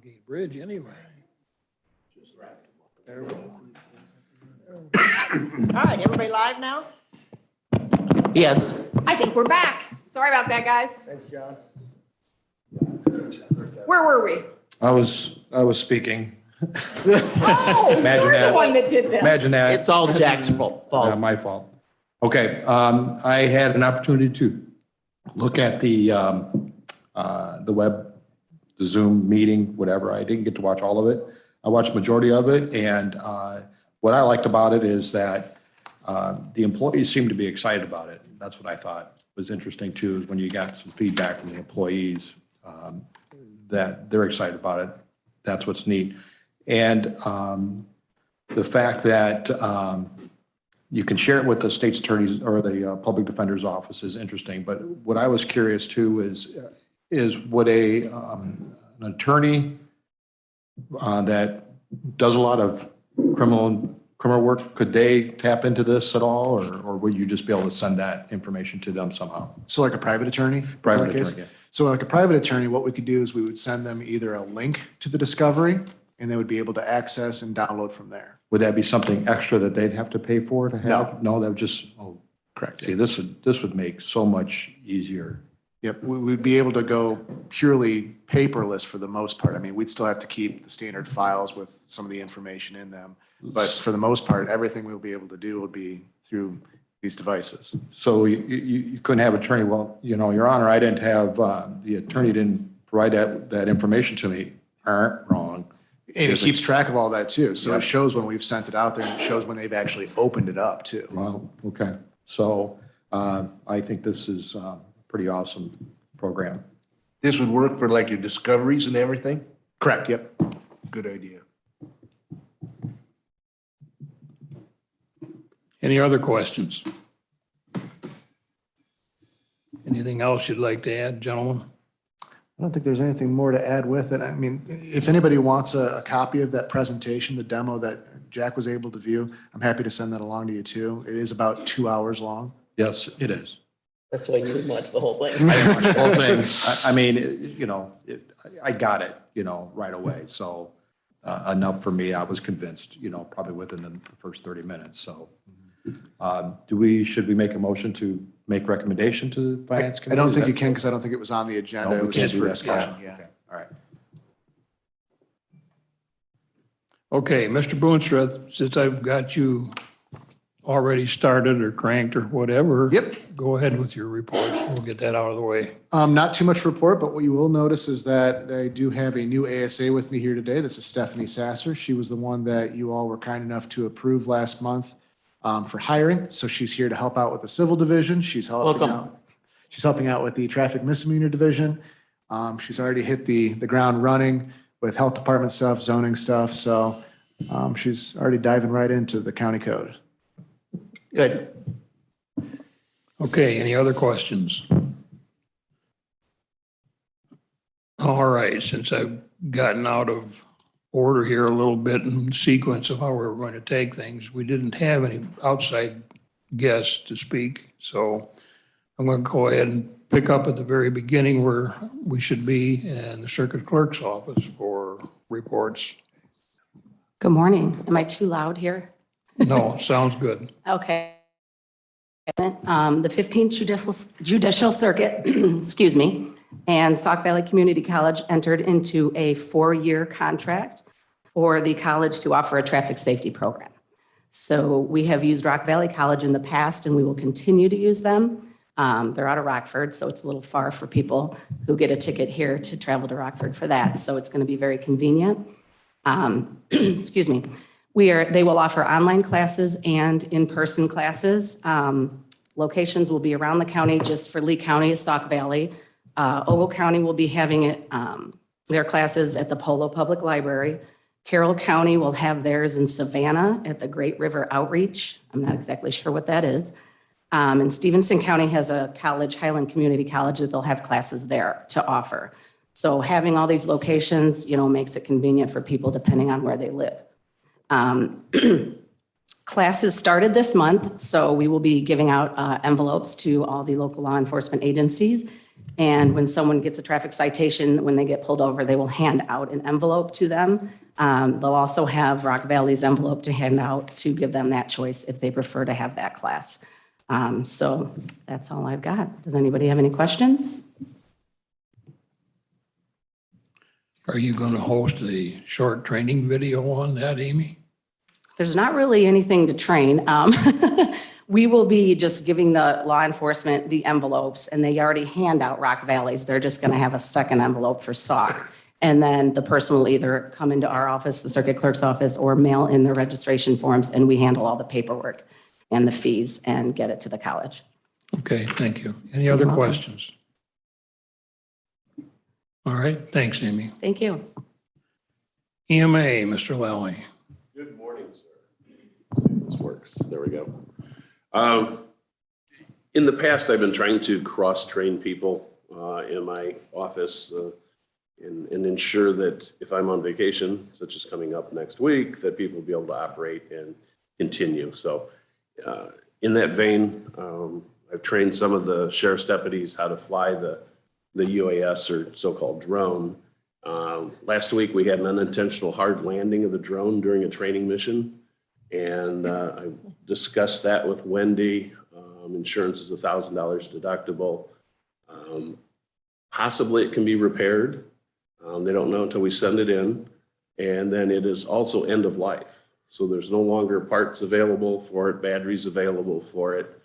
Gate Bridge anyway. There we go. All right, everybody live now? Yes. I think we're back. Sorry about that, guys. Thanks, John. Where were we? I was speaking. Oh, Imagine you're the that. one that did this. Imagine that. It's all Jack's fault. Not my fault. Okay, I had an opportunity to look at the web, the Zoom meeting, whatever. I didn't get to watch all of it. I watched majority of it, and what I liked about it is that the employees seemed to be excited about it. That's what I thought was interesting too, is when you got some feedback from the employees that they're excited about it. That's what's neat. And the fact that you can share it with the state's attorneys or the public defender's office is interesting. But what I was curious too is would an attorney that does a lot of criminal work, could they tap into this at all, or would you just be able to send that information to them somehow? So like a private attorney? Private attorney, yeah. So like a private attorney, what we could do is we would send them either a link to the discovery and they would be able to access and download from there. Would that be something extra that they'd have to pay for to have? No, that would just, oh, Correct. see, this would make so much easier. Yep, we would be able to go purely paperless for the most part. I mean, we'd still have to keep the standard files with some of the information in them. But for the most part, everything we'll be able to do will be through these devices. So you couldn't have attorney, well, Your Honor, I didn't have, the attorney didn't provide that information to me. Wrong. And it keeps track of all that too. So Yep. it shows when we've sent it out there and it shows when they've actually opened it up too. Well, okay. So I think this is a pretty awesome program. This would work for like your discoveries and everything? Correct, yep. Good idea. Any other questions? Anything else you'd like to add, gentlemen? I don't think there's anything more to add with it. I mean, if anybody wants a copy of that presentation, the demo that Jack was able to view, I'm happy to send that along to you too. It is about 2 hours long. Yes, it is. That's why you would watch the whole thing. I watched the whole thing. I mean, I got it, right away. So enough for me. I was convinced, probably within the first 30 minutes. So should we make a motion to make recommendation to the finance committee? I don't think you can because I don't think it was on the agenda. No, It we was can't just do for that. discussion, Yeah. yeah. Okay. All right. Okay, Mr. Boonstreth, since I've got you already started or cranked or whatever. Yep. Go ahead with your reports. We'll get that out of the way. Not too much report, but what you will notice is that I do have a new ASA with me here today. This is Stephanie Sasser. She was the one that you all were kind enough to approve last month for hiring. So she's here to help out with the civil division. She's helping Welcome. out. She's helping out with the traffic misdemeanor division. She's already hit the ground running with health department stuff, zoning stuff. So she's already diving right into the county code. Good. Okay, any other questions? All right, since I've gotten out of order here a little bit in sequence of how we were going to take things, we didn't have any outside guests to speak. So I'm going to go ahead and pick up at the very beginning where we should be in the circuit clerk's office for reports. Good morning. Am I too loud here? No, sounds good. Okay. The 15th Judicial Circuit, excuse me, and Sauk Valley Community College entered into a 4-year contract for the college to offer a traffic safety program. So we have used Rock Valley College in the past, and we will continue to use them. They're out of Rockford, so it's a little far for people who get a ticket here to travel to Rockford for that. So it's going to be very convenient. Excuse me. They will offer online classes and in-person classes. Locations will be around the county. Just for Lee County, Sauk Valley. Ogle County will be having their classes at the Polo Public Library. Carroll County will have theirs in Savannah at the Great River Outreach. I'm not exactly sure what that is. And Stevenson County has a college, Highland Community College, that they'll have classes there to offer. So having all these locations, makes it convenient for people depending on where they live. Classes started this month, so we will be giving out envelopes to all the local law enforcement agencies. And when someone gets a traffic citation, when they get pulled over, they will hand out an envelope to them. They'll also have Rock Valley's envelope to hand out to give them that choice if they prefer to have that class. So that's all I've got. Does anybody have any questions? Are you going to host a short training video on that, Amy? There's not really anything to train. We will be just giving the law enforcement the envelopes, and they already hand out Rock Valley's. They're just going to have a second envelope for SOC. And then the person will either come into our office, the circuit clerk's office, or mail in their registration forms, and we handle all the paperwork and the fees and get it to the college. Okay, thank you. Any other questions? All right, thanks, Amy. Thank you. EMA, Mr. Lally. Good morning, sir. This works. There we go. In the past, I've been trying to cross-train people in my office and ensure that if I'm on vacation, such as coming up next week, that people will be able to operate and continue. So in that vein, I've trained some of the sheriff's deputies how to fly the UAS or so-called drone. Last week, we had an unintentional hard landing of the drone during a training mission. And I discussed that with Wendy. Insurance is $1,000 deductible. Possibly it can be repaired. They don't know until we send it in. And then it is also end of life. So there's no longer parts available for it, batteries available for it.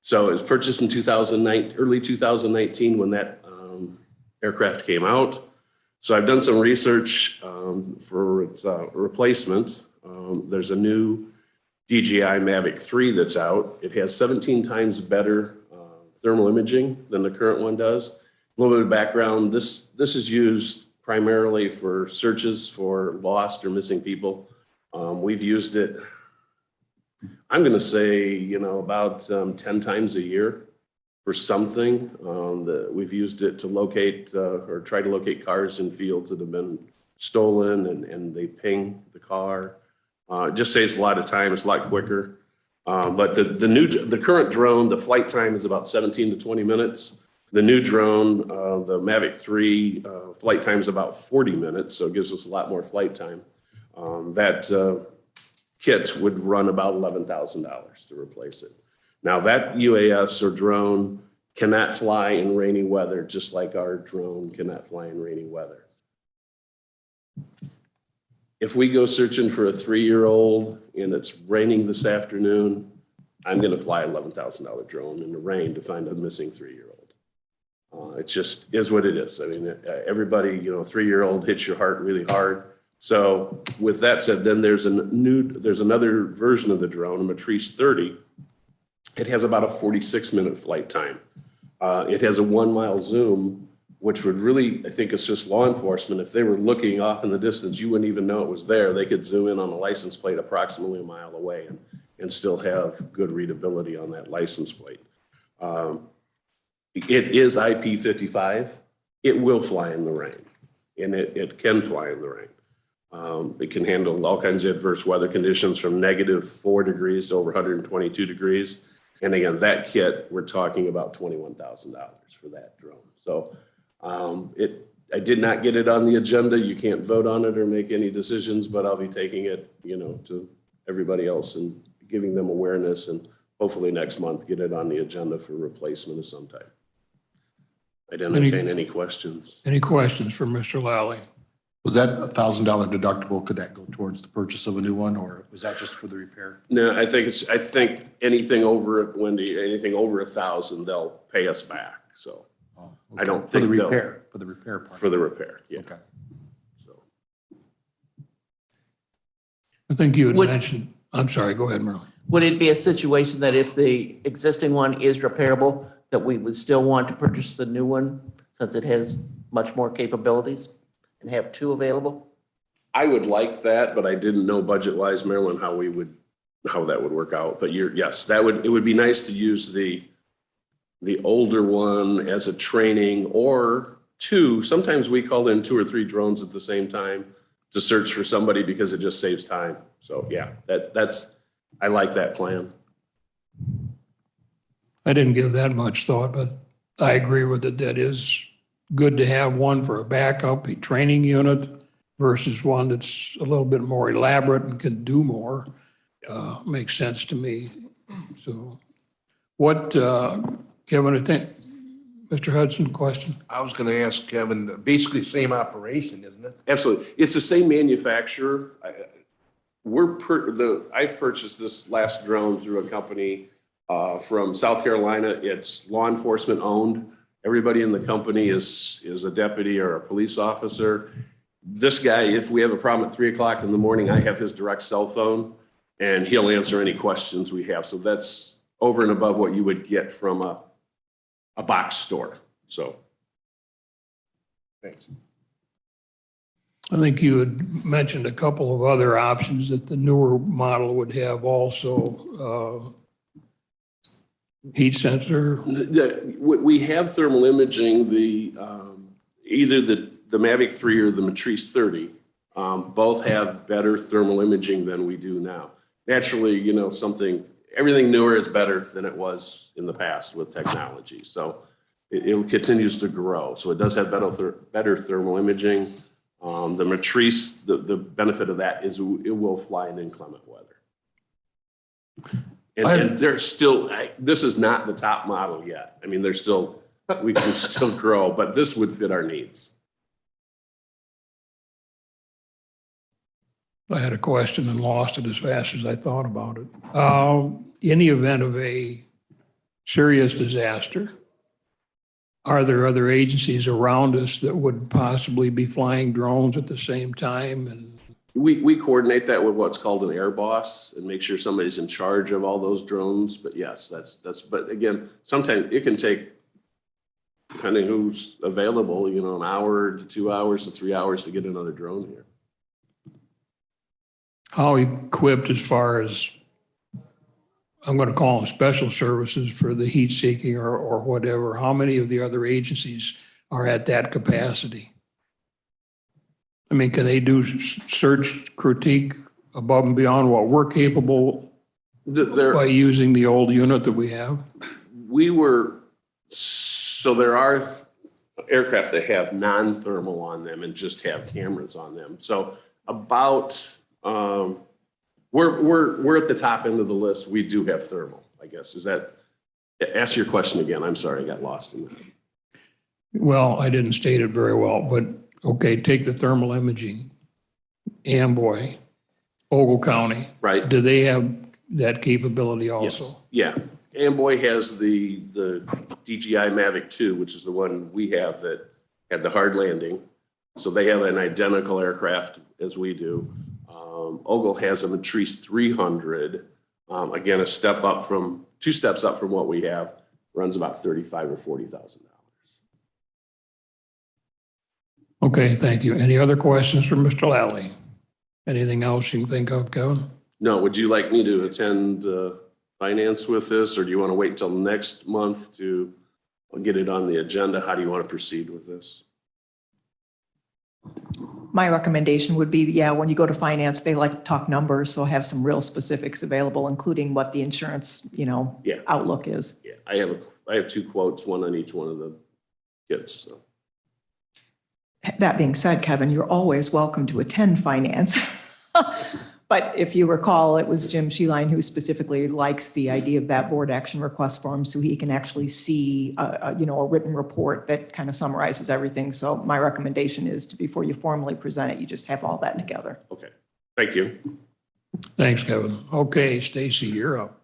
So it was purchased in early 2019 when that aircraft came out. So I've done some research for its replacement. There's a new DJI Mavic 3 that's out. It has 17 times better thermal imaging than the current one does. A little bit of background, this is used primarily for searches for lost or missing people. We've used it, I'm going to say, about 10 times a year for something. We've used it to locate or try to locate cars in fields that have been stolen and they ping the car. It just saves a lot of time. It's a lot quicker. But the current drone, the flight time is about 17 to 20 minutes. The new drone, the Mavic 3, flight time is about 40 minutes, so it gives us a lot more flight time. That kit would run about $11,000 to replace it. Now that UAS or drone cannot fly in rainy weather, just like our drone cannot fly in rainy weather. If we go searching for a 3-year-old and it's raining this afternoon, I'm going to fly an $11,000 drone in the rain to find a missing 3-year-old. It just is what it is. I mean, everybody, 3-year-old hits your heart really hard. So with that said, then there's another version of the drone, a Matrice 30. It has about a 46-minute flight time. It has a 1-mile zoom, which would really, I think, assist law enforcement. If they were looking off in the distance, you wouldn't even know it was there. They could zoom in on a license plate approximately a mile away and still have good readability on that license plate. It is IP55. It will fly in the rain, and it can fly in the rain. It can handle all kinds of adverse weather conditions from -4 degrees to over 122 degrees. And again, that kit, we're talking about $21,000 for that drone. So I did not get it on the agenda. You can't vote on it or make any decisions, but I'll be taking it, to everybody else and giving them awareness, and hopefully next month get it on the agenda for replacement of some type. I'd entertain any questions. Any questions for Mr. Lally? Was that $1,000 deductible? Could that go towards the purchase of a new one, or was that just for the repair? No, I think anything over, Wendy, anything over 1,000, they'll pay us back. So Oh, I don't for the think they'll- repair, for the repair part. for the repair, yeah. Okay. So I think you had Would- mentioned, I'm sorry, go ahead, Merle. Would it be a situation that if the existing one is repairable, that we would still want to purchase the new one since it has much more capabilities and have 2 available? I would like that, but I didn't know budget-wise, Marilyn, how that would work out. But yes, it would be nice to use the older one as a training, or 2. Sometimes we call in 2 or 3 drones at the same time to search for somebody because it just saves time. So yeah, I like that plan. I didn't give that much thought, but I agree with it. That is good to have one for a backup, a training unit versus one that's a little bit more elaborate and can do more. Makes sense to me. So what, Kevin, I think, Mr. Hudson, question? I was gonna ask Kevin, basically same operation, isn't it? Absolutely. It's the same manufacturer. I've purchased this last drone through a company from South Carolina. It's law enforcement owned. Everybody in the company is a deputy or a police officer. This guy, if we have a problem at 3:00 in the morning, I have his direct cell phone and he'll answer any questions we have. So that's over and above what you would get from a box store. So. Thanks. I think you had mentioned a couple of other options that the newer model would have also. Heat sensor. We have thermal imaging, either the Mavic 3 or the Matrice 30. Both have better thermal imaging than we do now. Naturally, everything newer is better than it was in the past with technology. So it continues to grow. So it does have better thermal imaging. The Matrice, the benefit of that is it will fly in inclement weather. And there's still, this is not the top model yet. I mean, we can still grow, but this would fit our needs. I had a question and lost it as fast as I thought about it. In the event of a serious disaster, are there other agencies around us that would possibly be flying drones at the same time? And We coordinate that with what's called an air boss and make sure somebody's in charge of all those drones. But yes, but again, sometimes it can take, depending who's available, an hour to 2 hours to 3 hours to get another drone here. how equipped as far as, I'm going to call them special services for the heat seeking or whatever, how many of the other agencies are at that capacity? I mean, can they do search critique above and beyond what we're capable by using the old unit that we have? So there are aircraft that have non-thermal on them and just have cameras on them. So we're at the top end of the list. We do have thermal, I guess. Ask your question again. I'm sorry, I got lost in that. Well, I didn't state it very well, but okay, take the thermal imaging. Amboy, Ogle County. Right. Do they have that capability also? Yes. Yeah. Amboy has the DJI Mavic 2, which is the one we have that had the hard landing. So they have an identical aircraft as we do. Ogle has a Matrice 300. Again, two steps up from what we have, runs about $35,000 or $40,000. Okay, thank you. Any other questions for Mr. Lally? Anything else you can think of, Kevin? No, would you like me to attend finance with this, or do you want to wait until next month to get it on the agenda? How do you want to proceed with this? My recommendation would be, when you go to finance, they like to talk numbers, so have some real specifics available, including what the insurance, outlook is. Yeah, I have 2 quotes, one on each one of the kits. So. That being said, Kevin, you're always welcome to attend finance. But if you recall, it was Jim Sheeline who specifically likes the idea of that board action request form so he can actually see, a written report that kind of summarizes everything. So my recommendation is before you formally present it, you just have all that together. Okay, thank you. Thanks, Kevin. Okay, Stacy, you're up.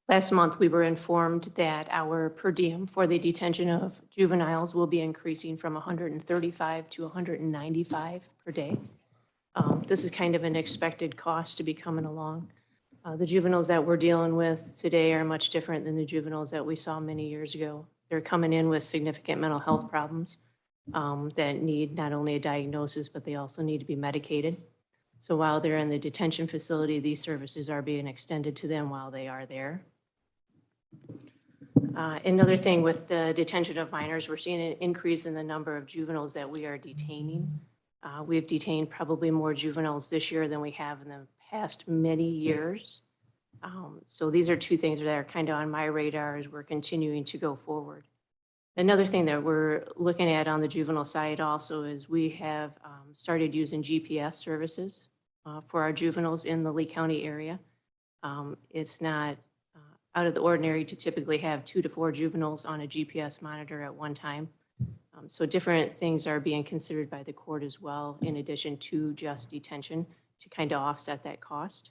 Last month, we were informed that our per diem for the detention of juveniles will be increasing from 135 to 195 per day. This is kind of an expected cost to be coming along. The juveniles that we're dealing with today are much different than the juveniles that we saw many years ago. They're coming in with significant mental health problems that need not only a diagnosis, but they also need to be medicated. So while they're in the detention facility, these services are being extended to them while they are there. Another thing with the detention of minors, we're seeing an increase in the number of juveniles that we are detaining. We've detained probably more juveniles this year than we have in the past many years. So these are two things that are kind of on my radar as we're continuing to go forward. Another thing that we're looking at on the juvenile side also is we have started using GPS services for our juveniles in the Lee County area. It's not out of the ordinary to typically have 2 to 4 juveniles on a GPS monitor at one time. So different things are being considered by the court as well, in addition to just detention, to kind of offset that cost.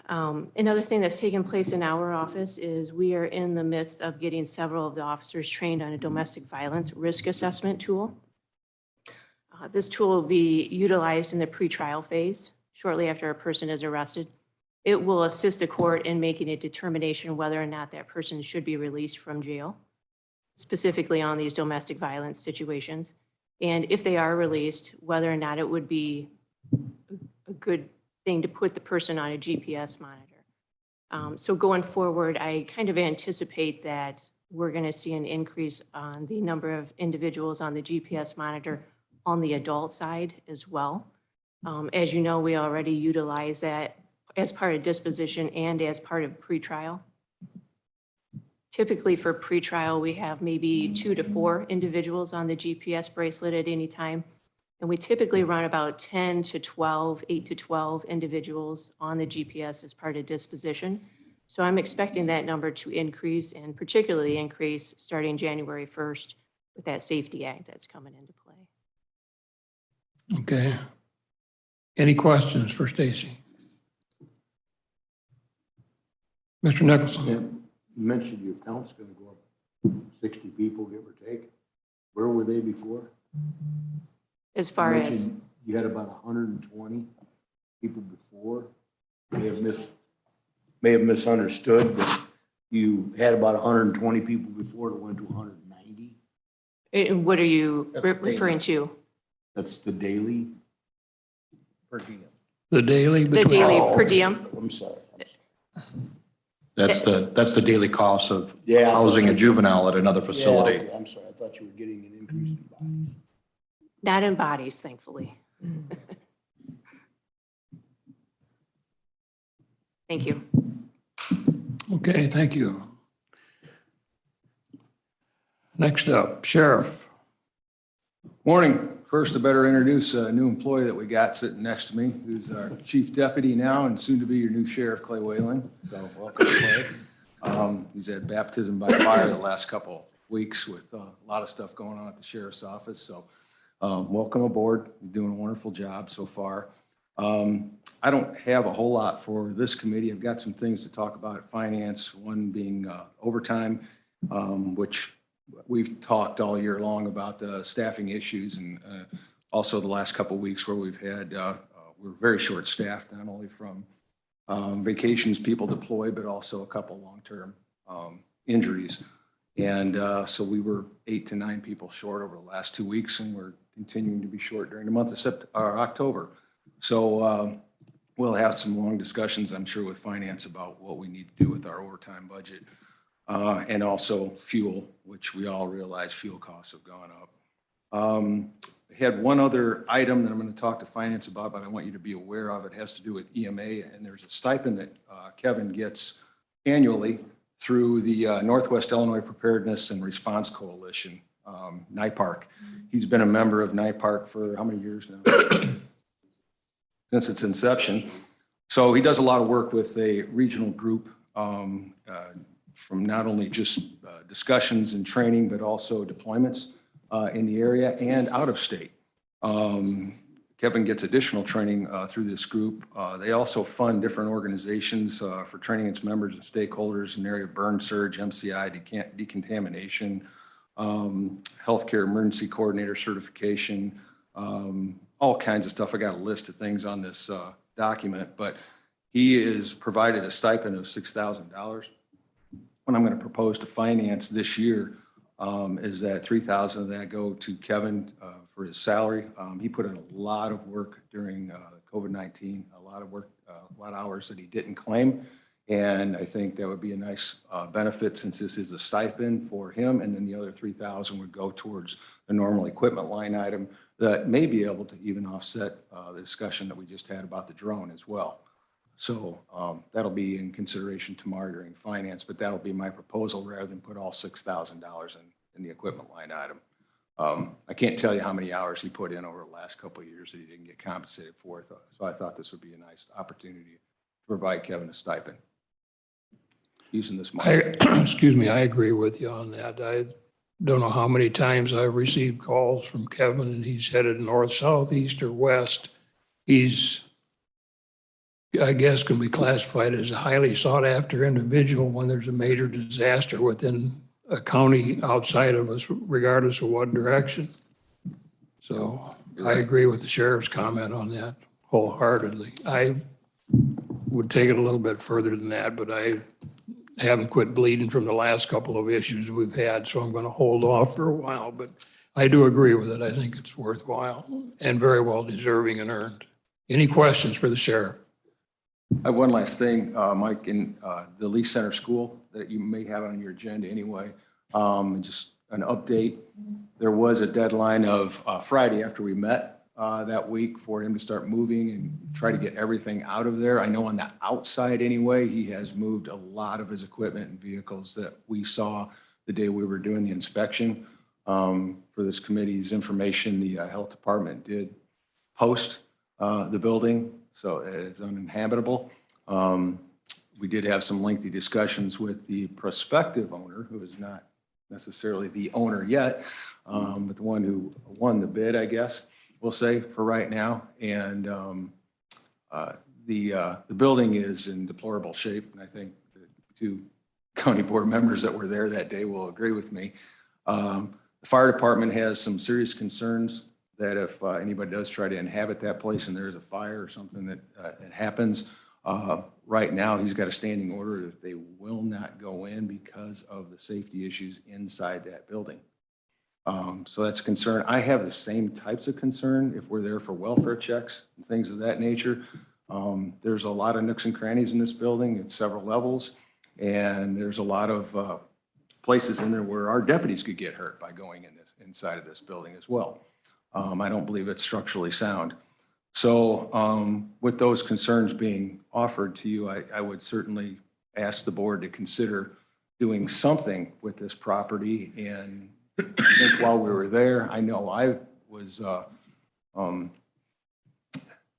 Another thing that's taken place in our office is we are in the midst of getting several of the officers trained on a domestic violence risk assessment tool. This tool will be utilized in the pretrial phase shortly after a person is arrested. It will assist the court in making a determination whether or not that person should be released from jail, specifically on these domestic violence situations. And if they are released, whether or not it would be a good thing to put the person on a GPS monitor. So going forward, I kind of anticipate that we're going to see an increase on the number of individuals on the GPS monitor on the adult side as well. As you know, we already utilize that as part of disposition and as part of pretrial. Typically for pretrial, we have maybe 2 to 4 individuals on the GPS bracelet at any time. And we typically run about 10 to 12, 8 to 12 individuals on the GPS as part of disposition. So I'm expecting that number to increase, and particularly increase starting January 1st with that Safety Act that's coming into play. Okay. Any questions for Stacy? Mr. Nicholson? You mentioned your count's gonna go up 60 people, give or take. Where were they before? As far You as, mentioned you had about 120 people before. May have misunderstood, but you had about 120 people before that went to 190. and what are you That's the referring to? That's the daily per diem. The daily? The between- daily Oh, per diem? I'm sorry. That's the daily cost of Yeah. housing a juvenile at another facility. Yeah, okay, I'm sorry. I thought you were getting an increase in bodies. Not in bodies, thankfully. Thank you. Okay, thank you. Next up, Sheriff. Morning. First, I better introduce a new employee that we got sitting next to me, who's our chief deputy now and soon to be your new sheriff, Clay Whalen. So welcome, Clay. He's had baptism by fire the last couple weeks with a lot of stuff going on at the sheriff's office. So welcome aboard. You're doing a wonderful job so far. I don't have a whole lot for this committee. I've got some things to talk about at finance, one being overtime, which we've talked all year long about the staffing issues, and also the last couple of weeks where we've had, we're very short-staffed, not only from vacations people deploy, but also a couple long-term injuries. And so we were 8 to 9 people short over the last 2 weeks, and we're continuing to be short during the month of October. So we'll have some long discussions, I'm sure, with finance about what we need to do with our overtime budget. And also fuel, which we all realize fuel costs have gone up. I had one other item that I'm going to talk to finance about, but I want you to be aware of. It has to do with EMA, and there's a stipend that Kevin gets annually through the Northwest Illinois Preparedness and Response Coalition, NIPARC. He's been a member of NIPARC for how many years now? Since its inception. So he does a lot of work with a regional group from not only just discussions and training, but also deployments in the area and out of state. Kevin gets additional training through this group. They also fund different organizations for training its members and stakeholders in the area of burn surge, MCI, decontamination, healthcare emergency coordinator certification, all kinds of stuff. I got a list of things on this document, but he is provided a stipend of $6,000. What I'm going to propose to finance this year is that $3,000 of that go to Kevin for his salary. He put in a lot of work during COVID-19, a lot of work, a lot of hours that he didn't claim. And I think that would be a nice benefit since this is a stipend for him. And then the other $3,000 would go towards the normal equipment line item that may be able to even offset the discussion that we just had about the drone as well. So that'll be in consideration tomorrow during finance, but that'll be my proposal rather than put all $6,000 in the equipment line item. I can't tell you how many hours he put in over the last couple of years that he didn't get compensated for. So I thought this would be a nice opportunity to provide Kevin a stipend using this money. Excuse me, I agree with you on that. I don't know how many times I've received calls from Kevin and he's headed north, south, east, or west. He's, I guess, can be classified as a highly sought after individual when there's a major disaster within a county outside of us, regardless of what direction. So I agree with the sheriff's comment on that wholeheartedly. I would take it a little bit further than that, but I haven't quit bleeding from the last couple of issues we've had, so I'm going to hold off for a while, but I do agree with it. I think it's worthwhile and very well deserving and earned. Any questions for the sheriff? I have one last thing, Mike, in the Lee Center School that you may have on your agenda anyway. Just an update. There was a deadline of Friday after we met that week for him to start moving and try to get everything out of there. I know on the outside anyway, he has moved a lot of his equipment and vehicles that we saw the day we were doing the inspection. For this committee's information, the health department did post the building, so it's uninhabitable. We did have some lengthy discussions with the prospective owner, who is not necessarily the owner yet, but the one who won the bid, I guess we'll say for right now. And the building is in deplorable shape, and I think the two county board members that were there that day will agree with me. The fire department has some serious concerns that if anybody does try to inhabit that place and there's a fire or something that happens, right now he's got a standing order that they will not go in because of the safety issues inside that building. So that's a concern. I have the same types of concern if we're there for welfare checks and things of that nature. There's a lot of nooks and crannies in this building at several levels, and there's a lot of places in there where our deputies could get hurt by going inside of this building as well. I don't believe it's structurally sound. So with those concerns being offered to you, I would certainly ask the board to consider doing something with this property. And I think while we were there, I know I was, there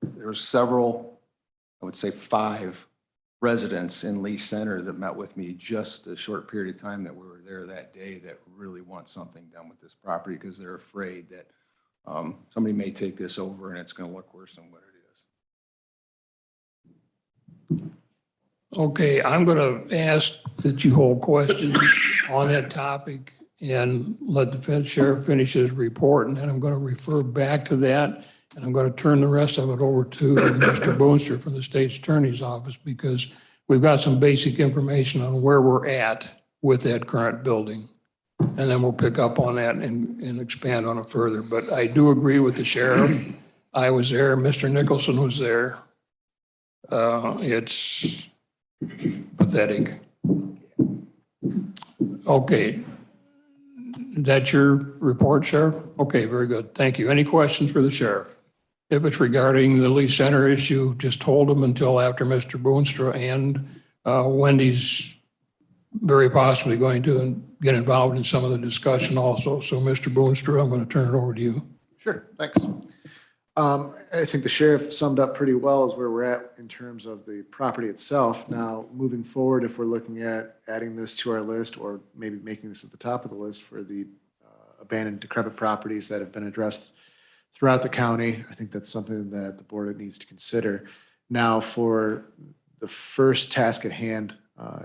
were several, I would say 5 residents in Lee Center that met with me just a short period of time that we were there that day that really want something done with this property because they're afraid that somebody may take this over and it's going to look worse than what it is. Okay, I'm going to ask that you hold questions on that topic and let the sheriff finish his report, and then I'm going to refer back to that, and I'm going to turn the rest of it over to Mr. Boonstra from the state's attorney's office, because we've got some basic information on where we're at with that current building. And then we'll pick up on that and expand on it further. But I do agree with the sheriff. I was there. Mr. Nicholson was there. It's pathetic. Okay. That's your report, Sheriff? Okay, very good. Thank you. Any questions for the sheriff? If it's regarding the Lee Center issue, just hold them until after Mr. Boonstra and Wendy's very possibly going to get involved in some of the discussion also. So Mr. Boonstra, I'm going to turn it over to you. Sure, thanks. I think the sheriff summed up pretty well as where we're at in terms of the property itself. Now, moving forward, if we're looking at adding this to our list or maybe making this at the top of the list for the abandoned decrepit properties that have been addressed throughout the county, I think that's something that the board needs to consider. Now, for the first task at hand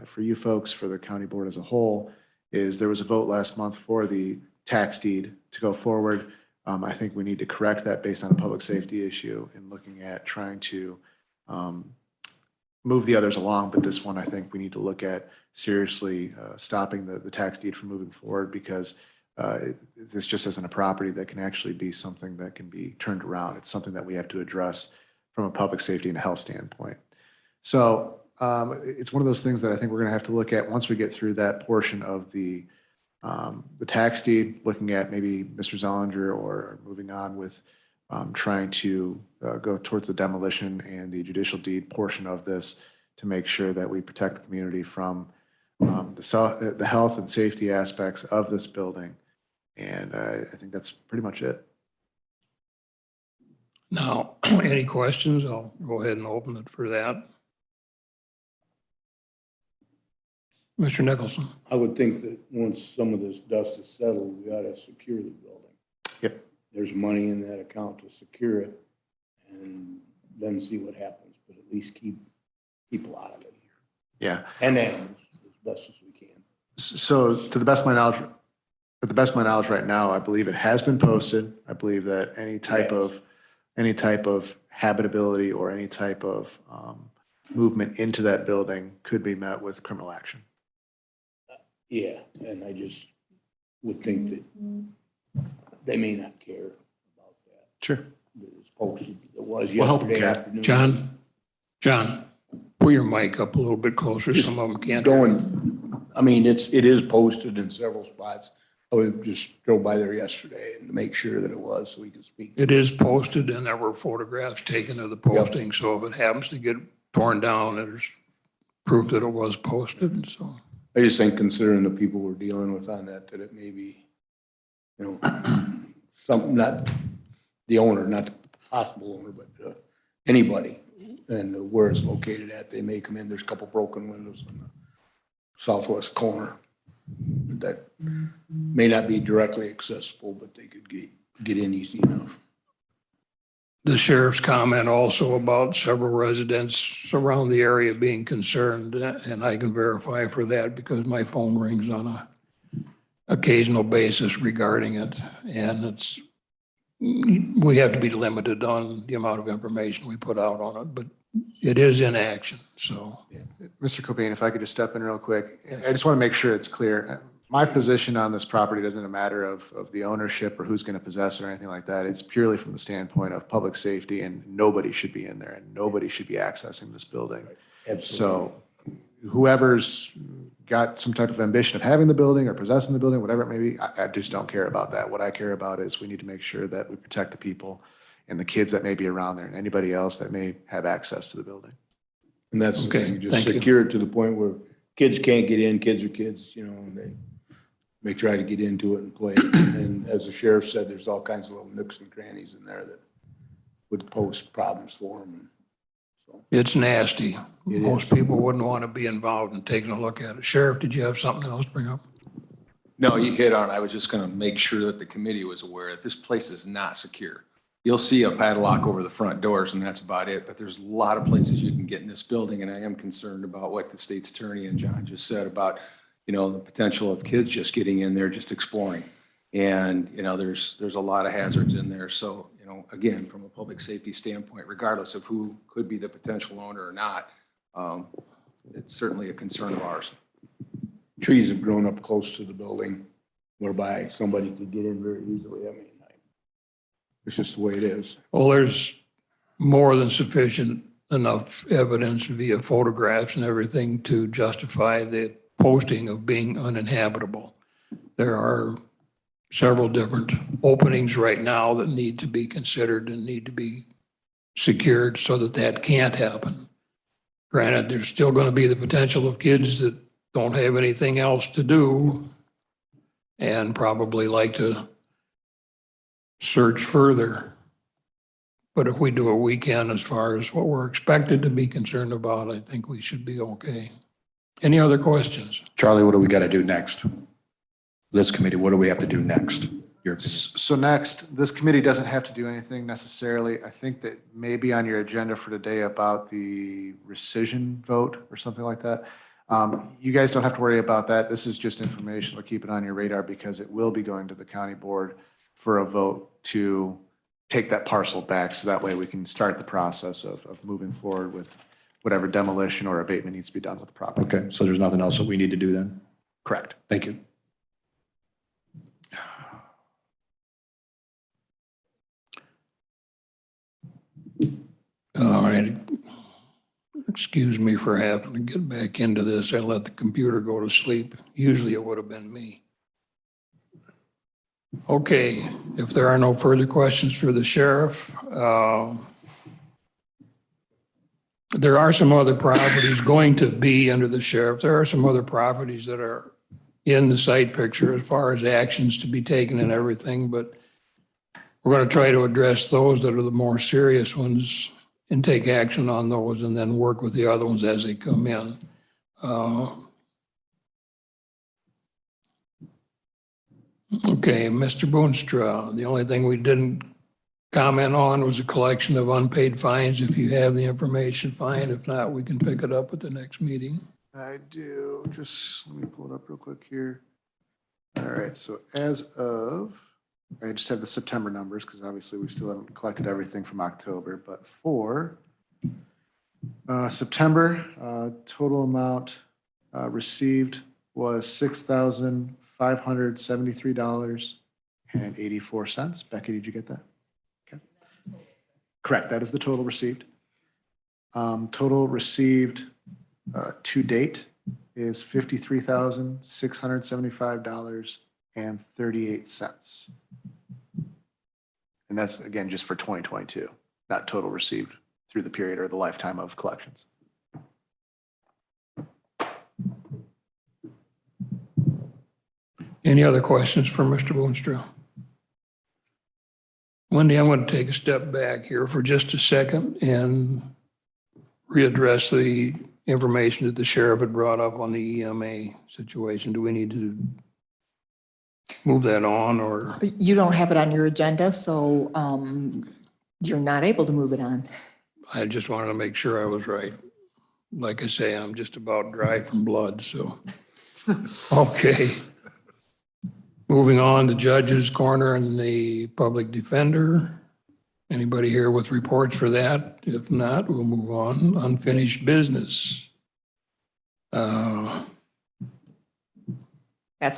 for you folks, for the county board as a whole, is there was a vote last month for the tax deed to go forward. I think we need to correct that based on a public safety issue and looking at trying to move the others along. But this one, I think we need to look at seriously stopping the tax deed from moving forward, because this just isn't a property that can actually be something that can be turned around. It's something that we have to address from a public safety and a health standpoint. So it's one of those things that I think we're going to have to look at once we get through that portion of the tax deed, looking at maybe Mr. Zollinger or moving on with trying to go towards the demolition and the judicial deed portion of this to make sure that we protect the community from the health and safety aspects of this building. And I think that's pretty much it. Now, any questions? I'll go ahead and open it for that. Mr. Nicholson? I would think that once some of this dust is settled, we ought to secure the building. Yep. There's money in that account to secure it and then see what happens, but at least keep people out of it here. Yeah. And animals as best as we can. So to the best of my knowledge right now, I believe it has been posted. I believe that any type of habitability or any type of movement into that building could be met with criminal action. Yeah, and I just would think that they may not care about that. Sure. That it's posted, it was We'll help them yesterday care. afternoon. John, pull your mic up a little bit closer. Some of them can't. I mean, it is posted in several spots. I would just drove by there yesterday and make sure that it was so we could speak. It is posted and there were photographs taken of the posting. So if it happens to get torn down, there's proof that it was posted. And so I just think considering the people we're dealing with on that it may be, not the owner, not the possible owner, but anybody and where it's located at, they may come in. There's a couple broken windows in the southwest corner that may not be directly accessible, but they could get in easy enough. the sheriff's comment also about several residents around the area being concerned, and I can verify for that because my phone rings on a occasional basis regarding it. And we have to be limited on the amount of information we put out on it, but it is in action, so. Mr. Cobain, if I could just step in real quick. I just want to make sure it's clear. My position on this property doesn't matter of the ownership or who's going to possess it or anything like that. It's purely from the standpoint of public safety, and nobody should be in there and nobody should be accessing this building. Absolutely. So whoever's got some type of ambition of having the building or possessing the building, whatever it may be, I just don't care about that. What I care about is we need to make sure that we protect the people and the kids that may be around there and anybody else that may have access to the building. And that's the Okay, thing, just thank you. secure it to the point where kids can't get in, kids are kids, and they may try to get into it and play. And as the sheriff said, there's all kinds of little nooks and crannies in there that would pose problems for them. So It's nasty. It Most is. people wouldn't want to be involved in taking a look at it. Sheriff, did you have something else to bring up? No, you hit on, I was just going to make sure that the committee was aware that this place is not secure. You'll see a padlock over the front doors and that's about it, but there's a lot of places you can get in this building. And I am concerned about what the state's attorney and John just said about, the potential of kids just getting in there, just exploring. And, there's a lot of hazards in there. So, again, from a public safety standpoint, regardless of who could be the potential owner or not, it's certainly a concern of ours. trees have grown up close to the building whereby somebody could get in very easily. I mean, it's just the way it is. Well, there's more than sufficient enough evidence via photographs and everything to justify the posting of being uninhabitable. There are several different openings right now that need to be considered and need to be secured so that that can't happen. Granted, there's still going to be the potential of kids that don't have anything else to do and probably like to search further. But if we do a weekend as far as what we're expected to be concerned about, I think we should be okay. Any other questions? Charlie, what do we got to do next? This committee, what do we have to do next? Your opinion. So next, this committee doesn't have to do anything necessarily. I think that maybe on your agenda for today about the rescission vote or something like that. You guys don't have to worry about that. This is just information to keep it on your radar because it will be going to the county board for a vote to take that parcel back. So that way we can start the process of moving forward with whatever demolition or abatement needs to be done with the property. Okay, so there's nothing else that we need to do then? Correct. Thank you. All right. Excuse me for having to get back into this. I let the computer go to sleep. Usually it would have been me. Okay, if there are no further questions for the sheriff, there are some other properties going to be under the sheriff. There are some other properties that are in the site picture as far as actions to be taken and everything, but we're going to try to address those that are the more serious ones and take action on those and then work with the other ones as they come in. Okay, Mr. Boonstra, the only thing we didn't comment on was a collection of unpaid fines. If you have the information, fine. If not, we can pick it up at the next meeting. I do. Just let me pull it up real quick here. All right, so as of, I just have the September numbers because obviously we still haven't collected everything from October, but for September, total amount received was $6,573.84. Becky, did you get that? Okay. Correct, that is the total received. Total received to date is $53,675.38. And that's, again, just for 2022, not total received through the period or the lifetime of collections. Any other questions for Mr. Boonstra? Wendy, I'm going to take a step back here for just a second and readdress the information that the sheriff had brought up on the EMA situation. Do we need to move that on, or? You don't have it on your agenda, so you're not able to move it on. I just wanted to make sure I was right. Like I say, I'm just about dry from blood, so. Okay. Moving on, the judge's corner and the public defender. Anybody here with reports for that? If not, we'll move on. Unfinished business. That's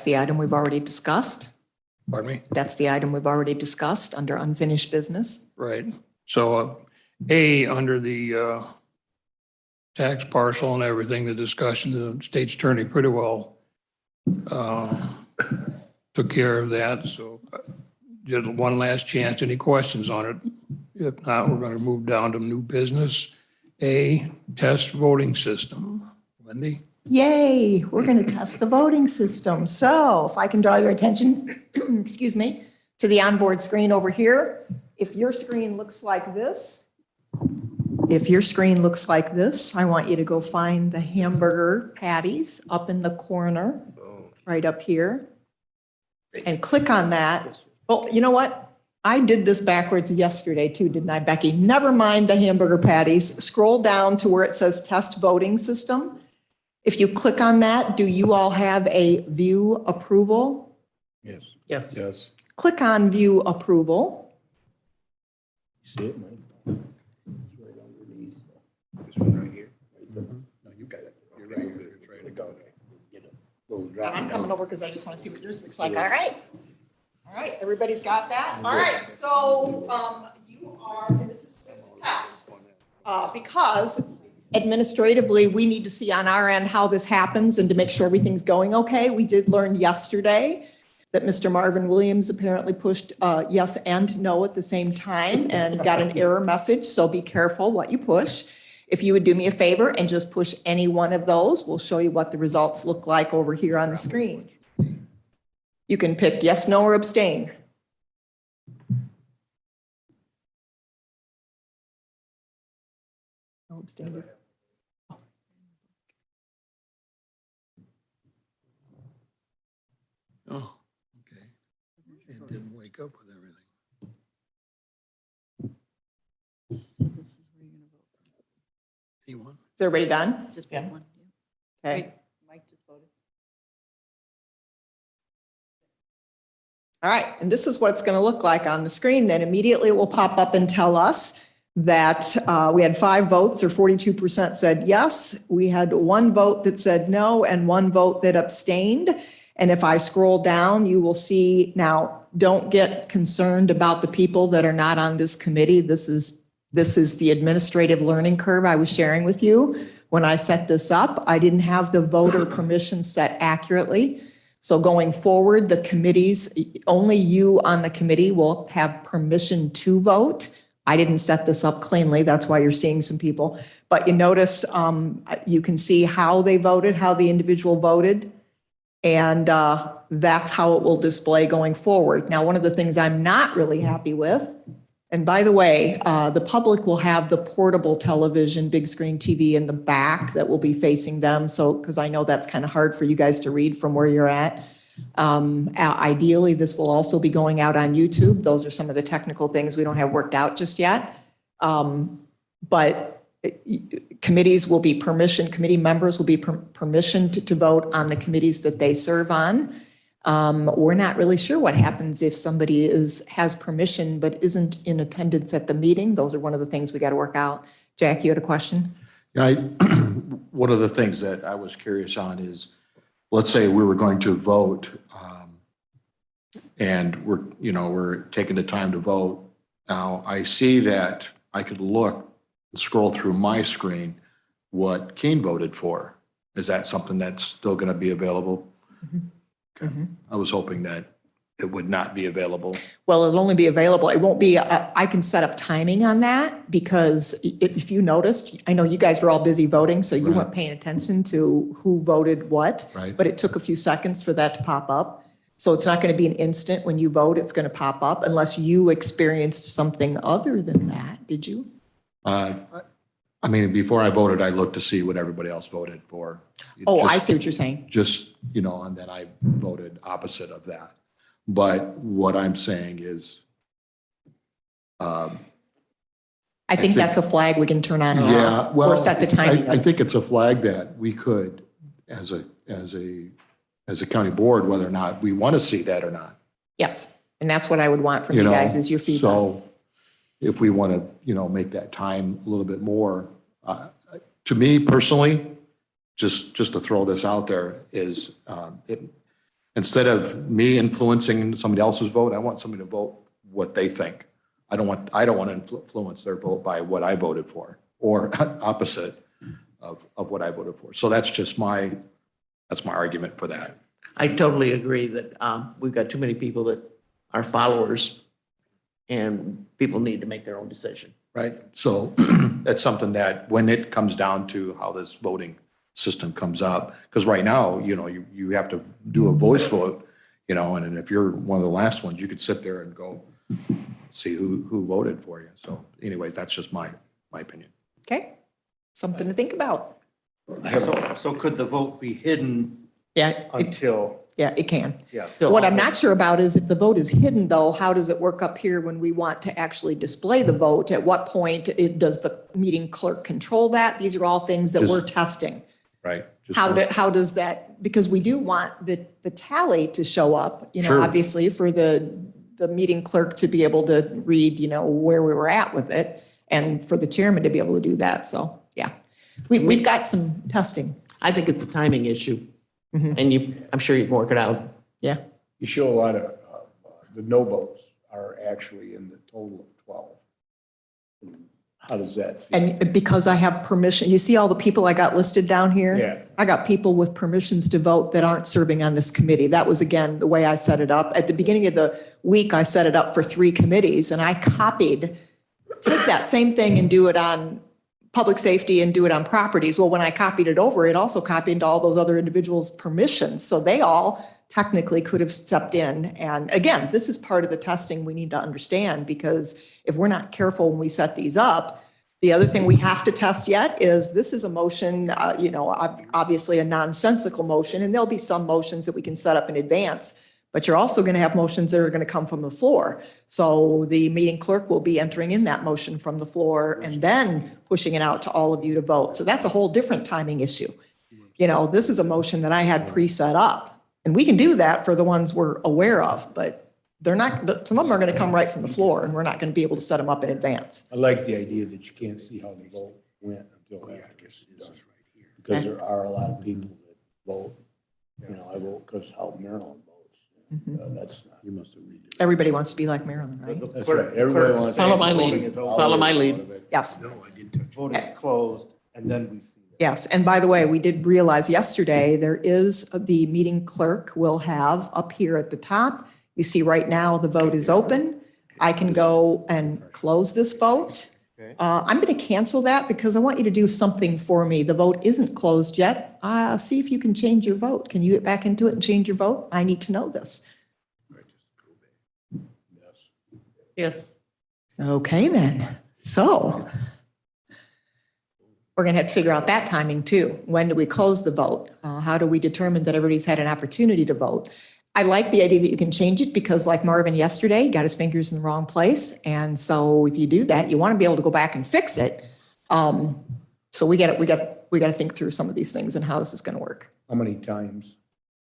the item we've already discussed. Pardon me? That's the item we've already discussed under unfinished business. Right. So under the tax parcel and everything, the discussion, the state's attorney pretty well took care of that. So just one last chance. Any questions on it? If not, we're going to move down to new business. A test voting system. Wendy? Yay, we're going to test the voting system. So if I can draw your attention, excuse me, to the onboard screen over here. If your screen looks like this, I want you to go find the hamburger patties up in the corner, right up here, and click on that. Oh, you know what? I did this backwards yesterday too, didn't I, Becky? Never mind the hamburger patties. Scroll down to where it says test voting system. If you click on that, do you all have a view approval? Yes. Yes. Yes. Click on view approval. See it, Mike? It's right underneath. This one right here. No, you got it. You're right. It's right. Get a little drop I'm coming down. over because I just want to see what yours looks like. All right. All right, everybody's got that? All right, so you are, and this is just a test. Because administratively, we need to see on our end how this happens and to make sure everything's going okay. We did learn yesterday that Mr. Marvin Williams apparently pushed yes and no at the same time and got an error message, so be careful what you push. If you would do me a favor and just push any one of those, we'll show you what the results look like over here on the screen. You can pick yes, no, or abstain. No abstain. Oh, okay. It didn't wake up with everything. Anyone? Is everybody done? Just pick one. Okay. All right, and this is what it's going to look like on the screen. Then immediately it will pop up and tell us that we had 5 votes, or 42% said yes. We had 1 vote that said no and 1 vote that abstained. And if I scroll down, you will see, now don't get concerned about the people that are not on this committee. This is the administrative learning curve I was sharing with you. When I set this up, I didn't have the voter permission set accurately. So going forward, the committees, only you on the committee will have permission to vote. I didn't set this up cleanly, that's why you're seeing some people. But you notice, you can see how they voted, how the individual voted. And that's how it will display going forward. Now, one of the things I'm not really happy with, and by the way, the public will have the portable television, big screen TV in the back that will be facing them. So, because I know that's kind of hard for you guys to read from where you're at. Ideally, this will also be going out on YouTube. Those are some of the technical things we don't have worked out just yet. But committees will be committee members will be permissioned to vote on the committees that they serve on. We're not really sure what happens if somebody has permission but isn't in attendance at the meeting. Those are one of the things we got to work out. Jack, you had a question? Yeah, one of the things that I was curious on is, let's say we were going to vote, and we're taking the time to vote. Now, I see that I could scroll through my screen what Keene voted for. Is that something that's still going to be available? Okay. I was hoping that it would not be available. Well, it'll only be available. It won't be, I can set up timing on that because if you noticed, I know you guys were all busy voting, so you weren't paying attention to who voted what. Right. But it took a few seconds for that to pop up. So it's not going to be an instant when you vote, it's going to pop up unless you experienced something other than that. Did you? I mean, before I voted, I looked to see what everybody else voted for. Oh, I see what you're saying. Just, and then I voted opposite of that. But what I'm saying is, I think that's a flag we can turn on or yeah, off, well, or set the timing. I think it's a flag that we could, as a county board, whether or not we want to see that or not. Yes, and that's what I would want from you guys is your feedback. So if we want to, make that time a little bit more, to me personally, just to throw this out there is, instead of me influencing somebody else's vote, I want somebody to vote what they think. I don't want to influence their vote by what I voted for or opposite of what I voted for. So that's my argument for that. I totally agree that we've got too many people that are followers and people need to make their own decision. Right. So that's something that when it comes down to how this voting system comes up, because right now, you have to do a voice vote, and if you're one of the last ones, you could sit there and go see who voted for you. So anyways, that's just my opinion. Okay, something to think about. So could the vote be hidden Yeah, until, it can. yeah. What I'm not sure about is if the vote is hidden though, how does it work up here when we want to actually display the vote? At what point does the meeting clerk control that? These are all things that we're testing. Right. How does that, because we do want the tally to show up, Sure. obviously for the meeting clerk to be able to read, where we were at with it and for the chairman to be able to do that. So, yeah, we've got some testing. I think it's a timing issue. And I'm sure you can work it out. Yeah. You show a lot of, the no votes are actually in the total of 12. How does that feel? And because I have permission, you see all the people I got listed down here? Yeah. I got people with permissions to vote that aren't serving on this committee. That was, again, the way I set it up. At the beginning of the week, I set it up for 3 committees, and I take that same thing and do it on public safety and do it on properties. Well, when I copied it over, it also copied all those other individuals' permissions. So they all technically could have stepped in. And again, this is part of the testing we need to understand, because if we're not careful when we set these up, the other thing we have to test yet is this is a motion, obviously a nonsensical motion, and there'll be some motions that we can set up in advance, but you're also going to have motions that are going to come from the floor. So the meeting clerk will be entering in that motion from the floor and then pushing it out to all of you to vote. So that's a whole different timing issue. This is a motion that I had pre-set up. And we can do that for the ones we're aware of, but they're not, some of them are going to come right from the floor and we're not going to be able to set them up in advance. I like the idea that you can't see how the vote went until after it's done. Because there are a lot of people that vote, I vote because how Maryland votes. That's not, you must have read it. Everybody wants to be like Maryland, right? That's right. Everybody wants. Follow my lead. Follow my lead. Yes. No, I didn't touch it. vote is closed, and then we see Yes, and by the way, we did realize yesterday, there is, the meeting clerk will have up here at the top, you see right now, the vote is open. I can go and close this vote. I'm going to cancel that because I want you to do something for me. The vote isn't closed yet. See if you can change your vote. Can you get back into it and change your vote? I need to know this. Yes. Okay, then. So we're going to have to figure out that timing too. When do we close the vote? How do we determine that everybody's had an opportunity to vote? I like the idea that you can change it because like Marvin yesterday, got his fingers in the wrong place. And so if you do that, you want to be able to go back and fix it. So we got to think through some of these things and how this is going to work. How many times?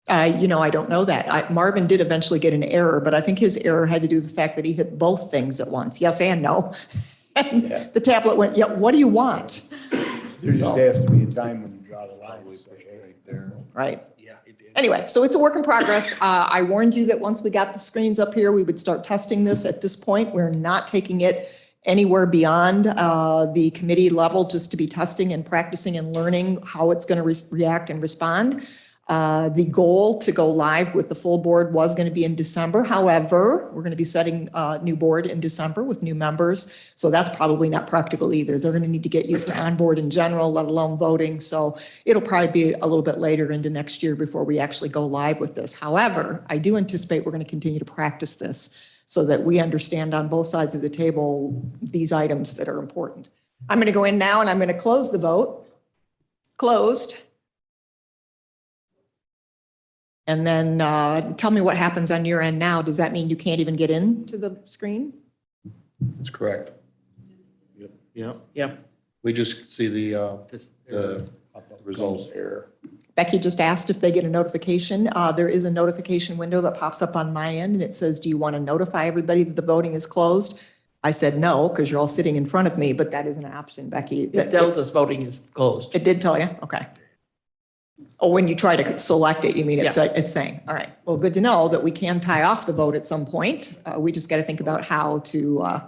I don't know that. Marvin did eventually get an error, but I think his error had to do with the fact that he hit both things at once, yes and no. And the tablet went, yeah, what do you want? There just has to be a time when you draw the line. Right. Anyway, so it's a work in progress. I warned you that once we got the screens up here, we would start testing this. At this point, we're not taking it anywhere beyond the committee level, just to be testing and practicing and learning how it's going to react and respond. The goal to go live with the full board was going to be in December. However, we're going to be setting a new board in December with new members. So that's probably not practical either. They're going to need to get used to onboard in general, let alone voting. So it'll probably be a little bit later into next year before we actually go live with this. However, I do anticipate we're going to continue to practice this so that we understand on both sides of the table these items that are important. I'm going to go in now and I'm going to close the vote. Closed. And then tell me what happens on your end now. Does that mean you can't even get into the screen? That's correct. Yeah. We just see the results. Error. Becky just asked if they get a notification. There is a notification window that pops up on my end and it says, do you want to notify everybody that the voting is closed? I said no, because you're all sitting in front of me, but that is an option, Becky. It tells us voting is closed. It did tell you? Okay. Oh, when you try to select it, you mean it's saying, all right, well, good to know that we can tie off the vote at some point. We just got to think about how to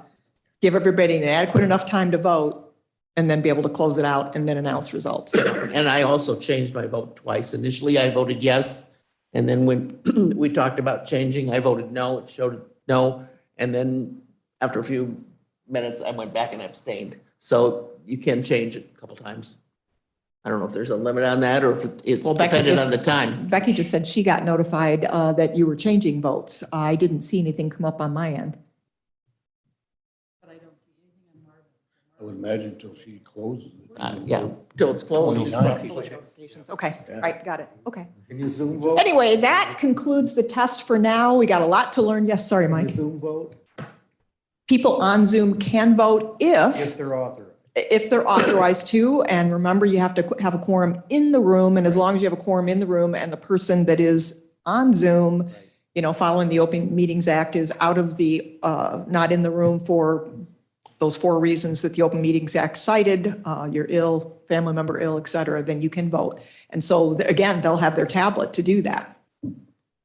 give everybody an adequate enough time to vote and then be able to close it out and then announce results. And I also changed my vote twice. Initially, I voted yes. And then when we talked about changing, I voted no. It showed no. And then after a few minutes, I went back and abstained. So you can change it a couple times. I don't know if there's a limit on that or if it's dependent on the time. Becky just said she got notified that you were changing votes. I didn't see anything come up on my end. I would imagine until she closes it. Yeah, till it's closed. 29. Okay, right, got it. Okay. Can you Zoom vote? Anyway, that concludes the test for now. We got a lot to learn. Yes, sorry, Mike. Zoom vote People on Zoom can vote if they're authorized. if they're authorized to. And remember, you have to have a quorum in the room. And as long as you have a quorum in the room and the person that is on Zoom, following the Open Meetings Act is out of the, not in the room for those 4 reasons that the Open Meetings Act cited, you're ill, family member ill, et cetera, then you can vote. And so again, they'll have their tablet to do that.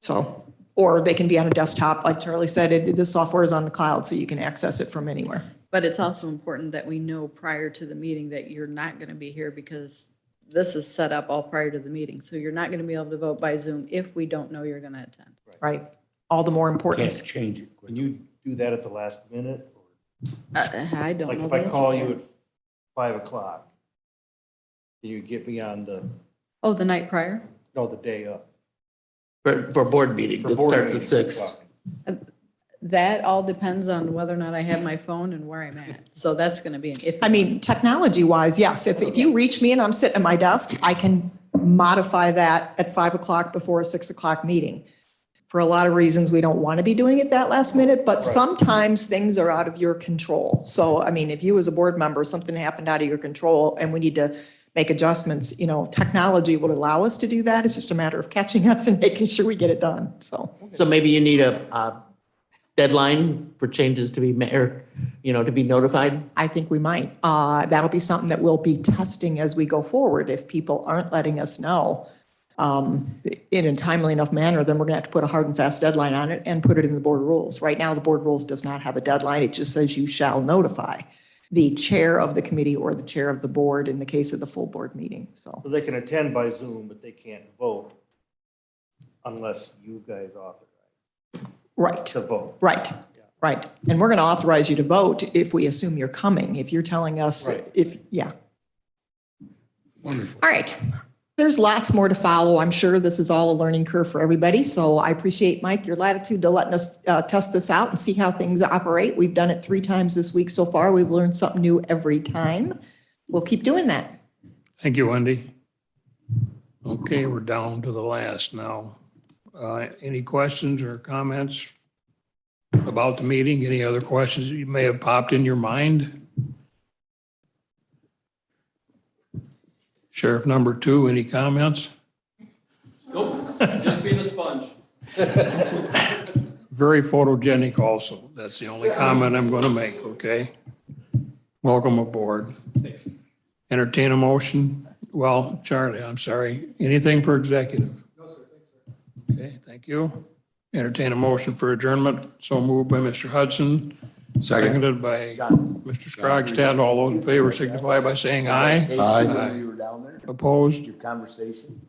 So, or they can be on a desktop. Like Charlie said, the software is on the cloud, so you can access it from anywhere. But it's also important that we know prior to the meeting that you're not going to be here because this is set up all prior to the meeting. So you're not going to be able to vote by Zoom if we don't know you're going to attend. Right. All the more important. Can't change it. Can you do that at the last minute? I don't Like know. if the I answer call to you that. at 5 o'clock, can you get me on the, Oh, the night prior? no, the day of? For board meeting For that board starts at meeting, 6. That all depends on whether or not I have my phone and where I'm at. So that's going to be an if. I mean, technology wise, yes. If you reach me and I'm sitting at my desk, I can modify that at 5 o'clock before a 6 o'clock meeting. For a lot of reasons, we don't want to be doing it that last minute, but sometimes things are out of your control. So, I mean, if you as a board member, something happened out of your control and we need to make adjustments, technology will allow us to do that. It's just a matter of catching us and making sure we get it done. So So maybe you need a deadline for changes to be, to be notified? I think we might. That'll be something that we'll be testing as we go forward. If people aren't letting us know in a timely enough manner, then we're going to have to put a hard and fast deadline on it and put it in the board rules. Right now, the board rules does not have a deadline. It just says you shall notify. the chair of the committee or the chair of the board in the case of the full board meeting, so. So they can attend by Zoom, but they can't vote unless you guys authorize Right, to vote. right, right. And we're going to authorize you to vote if we assume you're coming, if you're telling us, Right. yeah. Wonderful. All right. There's lots more to follow. I'm sure this is all a learning curve for everybody. So I appreciate, Mike, your latitude to letting us test this out and see how things operate. We've done it 3 times this week so far. We've learned something new every time. We'll keep doing that. Thank you, Wendy. Okay, we're down to the last now. Any questions or comments about the meeting? Any other questions that you may have popped in your mind? Sheriff number 2, any comments? Nope, just being a sponge. Very photogenic also. That's the only comment I'm going to make, okay? Welcome aboard. Entertain a motion. Well, Charlie, I'm sorry. Anything for executive? No, sir. Thanks, sir. Okay, thank you. Entertain a motion for adjournment. So moved by Mr. Hudson, Second. seconded by Mr. Scrogstad. All those in favor signify by saying aye. Aye. You were down there, Opposed? your conversation.